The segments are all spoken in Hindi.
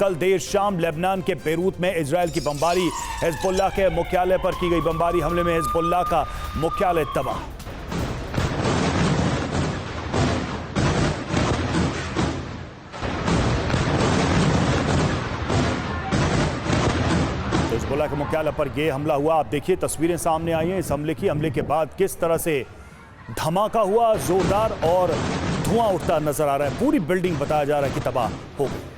कल देर शाम लेबनान के बेरूत में इजराइल की बमबारी, हिजबुल्लाह के मुख्यालय पर की गई बमबारी हमले में हिजबुल्लाह का मुख्यालय तबाह। हिजबुल्लाह के मुख्यालय पर यह हमला हुआ। आप देखिए तस्वीरें सामने आई हैं इस हमले के बाद किस तरह से धमाका हुआ, जोरदार, और धुआं उठता नजर आ रहा है। पूरी बिल्डिंग बताया जा रहा है कि तबाह हो गई।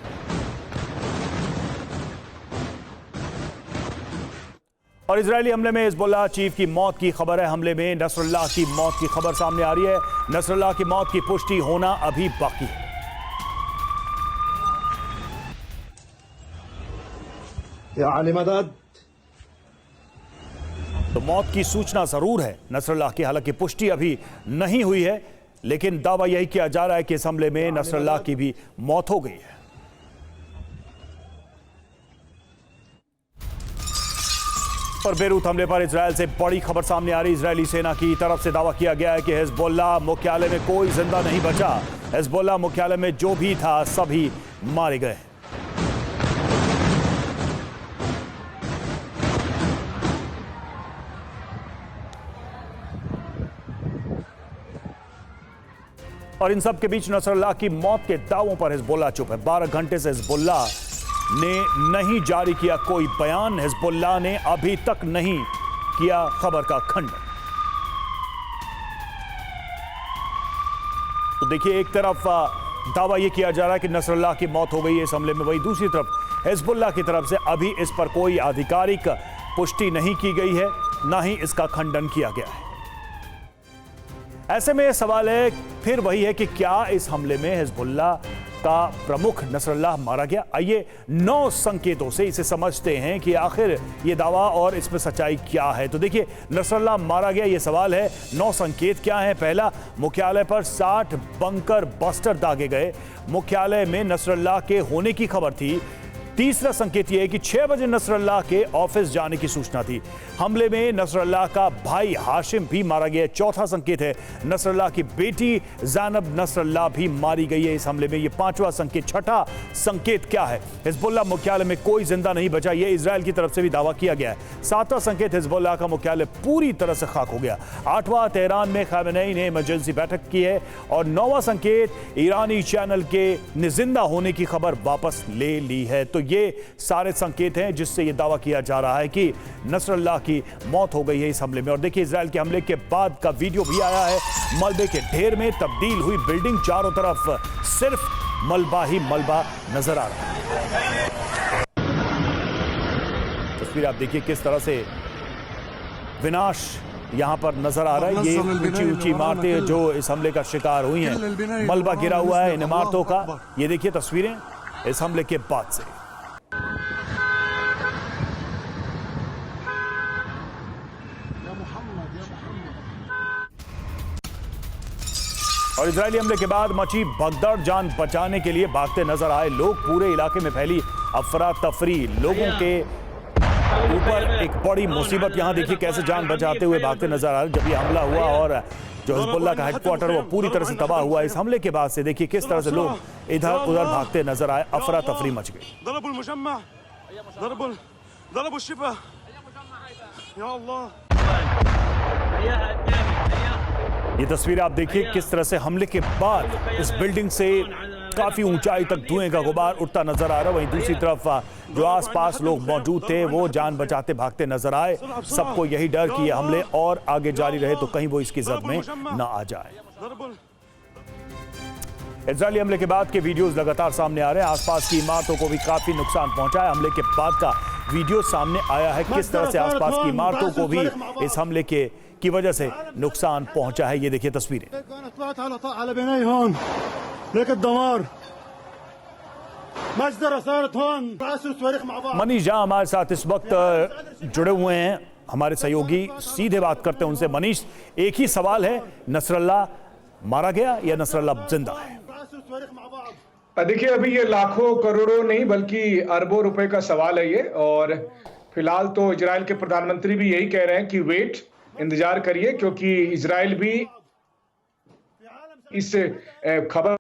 और इजरायली हमले में हिजबुल्लाह चीफ की मौत की खबर है। हमले में नसरुल्लाह की मौत की खबर सामने आ रही है। नसरुल्लाह की मौत की पुष्टि होना अभी बाकी है। तो मौत की सूचना जरूर है नसरुल्लाह की, हालांकि पुष्टि अभी नहीं हुई है, लेकिन दावा यही किया जा रहा है कि इस हमले में नसरुल्लाह की भी मौत हो गई है। और बेरूत हमले पर इजरायल से बड़ी खबर सामने आ रही। इजरायली सेना की तरफ से दावा किया गया है कि हिजबुल्लाह मुख्यालय में कोई जिंदा नहीं बचा। हिजबुल्लाह मुख्यालय में जो भी था सभी मारे गए। और इन सब के बीच नसरुल्लाह की मौत के दावों पर हिजबुल्लाह चुप है। 12 घंटे से हिजबुल्लाह ने नहीं जारी किया कोई बयान। हिजबुल्लाह ने अभी तक नहीं किया खबर का खंडन। तो देखिए, एक तरफ दावा यह किया जा रहा है कि नसरुल्लाह की मौत हो गई है इस हमले में, वहीं दूसरी तरफ हिजबुल्लाह की तरफ से अभी इस पर कोई आधिकारिक पुष्टि नहीं की गई है, ना ही इसका खंडन किया गया है। ऐसे में सवाल है फिर वही है कि क्या इस हमले में हिजबुल्लाह का प्रमुख नसरुल्लाह मारा गया? आइए 9 संकेतों से इसे समझते हैं कि आखिर ये दावा और इसमें सच्चाई क्या है। तो देखिए, नसरुल्लाह मारा गया ये सवाल है, 9 संकेत क्या हैं? पहला, मुख्यालय पर 60 बंकर बस्टर दागे गए। मुख्यालय में नसरुल्लाह के होने की खबर थी। तीसरा संकेत यह है कि 6 बजे नसरुल्लाह के ऑफिस जाने की सूचना थी। हमले में नसरुल्लाह का भाई हाशिम भी मारा गया। चौथा संकेत है नसरुल्लाह की बेटी ज़ैनब नसरुल्लाह भी मारी गई है इस हमले में। यह 5वां संकेत। छठा संकेत क्या है? हिजबुल्लाह मुख्यालय में कोई जिंदा नहीं बचा, यह इजराइल की तरफ से भी दावा किया गया है। 7वां संकेत, हिजबुल्लाह का मुख्यालय पूरी तरह से खाक हो गया। 8वां, तेहरान में खामेनेई ने इमरजेंसी बैठक की है। और 9वां संकेत, ईरानी चैनल के जिंदा होने की खबर वापस ले ली है। तो ये सारे संकेत हैं जिससे यह दावा किया जा रहा है कि नसरुल्लाह की मौत हो गई है इस हमले में। और देखिए, इजराइल के हमले के बाद का वीडियो भी आया है। मलबे के ढेर में तब्दील हुई बिल्डिंग, चारों तरफ सिर्फ मलबा ही मलबा नजर आ रहा है। तस्वीर आप देखिए किस तरह से विनाश यहां पर नजर आ रहा है। ये ऊंची ऊंची इमारतें जो इस हमले का शिकार हुई हैं, मलबा गिरा हुआ है इन इमारतों का। ये देखिए तस्वीरें इस हमले के बाद से। और इजरायली हमले के बाद मची भगदड़, जान बचाने के लिए भागते नजर आए लोग। पूरे इलाके में फैली अफरा तफरी, लोगों के ऊपर एक बड़ी मुसीबत। यहां देखिए कैसे जान बचाते हुए भागते नजर आ रहे। जब ये हमला हुआ और जो हिजबुल्लाह का हेडक्वार्टर वो पूरी तरह से तबाह हुआ इस हमले के बाद से, देखिए किस तरह से लोग इधर उधर भागते नजर आए। अफरा तफरी मच गई। ये तस्वीर आप देखिए किस तरह से हमले के बाद इस बिल्डिंग से काफी ऊंचाई तक धुएं का गुबार उठता नजर आ रहा है। वहीं दूसरी तरफ जो आसपास लोग मौजूद थे वो जान बचाते भागते नजर आए। सबको यही डर कि ये हमले और आगे जारी रहे तो कहीं वो इसकी जद में ना आ जाए। इजरायली हमले के बाद के वीडियोस लगातार सामने आ रहे हैं। आसपास की इमारतों को भी काफी नुकसान पहुंचा है। हमले के बाद का वीडियो सामने आया है, किस तरह से आसपास की इमारतों को भी इस हमले की वजह से नुकसान पहुंचा है। ये देखिए तस्वीरें। मनीष झा हमारे साथ इस वक्त जुड़े हुए हैं, हमारे सहयोगी, सीधे बात करते हैं उनसे। मनीष, एक ही सवाल है, नसरुल्लाह मारा गया या नसरुल्लाह जिंदा है? देखिए, अभी ये लाखों करोड़ों नहीं बल्कि अरबों रुपए का सवाल है ये। और फिलहाल तो इजराइल के प्रधानमंत्री भी यही कह रहे हैं कि वेट, इंतजार करिए, क्योंकि इजराइल भी इस खबर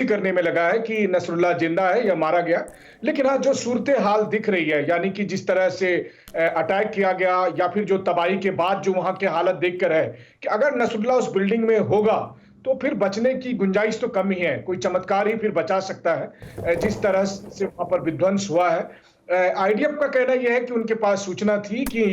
करने में लगा है कि नसरुल्लाह जिंदा है या मारा गया। लेकिन हाँ, जो सूरत हाल दिख रही है, यानी कि जिस तरह से अटैक किया गया या फिर जो तबाही के बाद जो वहां की हालत देखकर है कि अगर नसरुल्लाह उस बिल्डिंग में होगा तो फिर बचने की गुंजाइश तो कम ही है। कोई चमत्कार ही फिर बचा सकता है जिस तरह से वहां पर विध्वंस हुआ है। आईडीएफ का कहना यह है कि उनके पास सूचना थी कि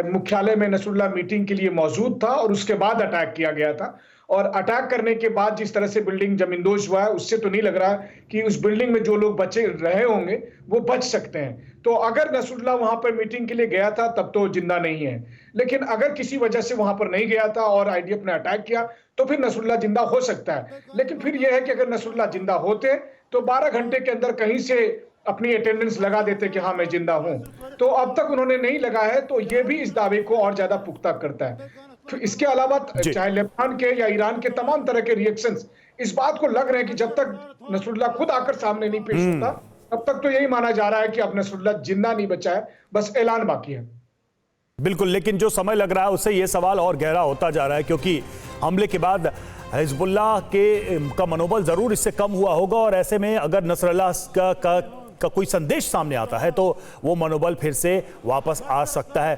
मुख्यालय में नसरुल्लाह मीटिंग के लिए मौजूद था और उसके बाद अटैक किया गया था। और अटैक करने के बाद जिस तरह से बिल्डिंग जमींदोज हुआ है, उससे तो नहीं लग रहा कि उस बिल्डिंग में जो लोग बचे रहे होंगे वो बच सकते हैं। तो अगर नसरुल्लाह वहां पर मीटिंग के लिए गया था तब तो जिंदा नहीं है, लेकिन अगर किसी वजह से वहां पर नहीं गया था और आईडीएफ ने अटैक किया तो फिर नसरुल्लाह जिंदा हो सकता है। लेकिन फिर यह है कि अगर नसरुल्लाह जिंदा होते तो 12 घंटे के अंदर कहीं से अपनी अटेंडेंस लगा देते कि हाँ मैं जिंदा हूं। तो अब तक उन्होंने नहीं लगा है, तो यह भी इस दावे को और ज्यादा पुख्ता करता है। फिर इसके अलावा चाहे लेबनान के या ईरान के तमाम तरह के रिएक्शंस इस बात को लग रहे हैं कि जब तक नसरुल्लाह खुद आकर सामने नहीं पेश होता तब तक तो यही माना जा रहा है कि अब नसरुल्लाह जिंदा नहीं बचा है, बस ऐलान बाकी है। बिल्कुल, लेकिन जो समय लग रहा है उससे यह सवाल और गहरा होता जा रहा है, क्योंकि हमले के बाद हिजबुल्लाह का मनोबल जरूर इससे कम हुआ होगा और ऐसे में अगर नसरुल्लाह का कोई संदेश सामने आता है तो वो मनोबल फिर से वापस आ सकता है।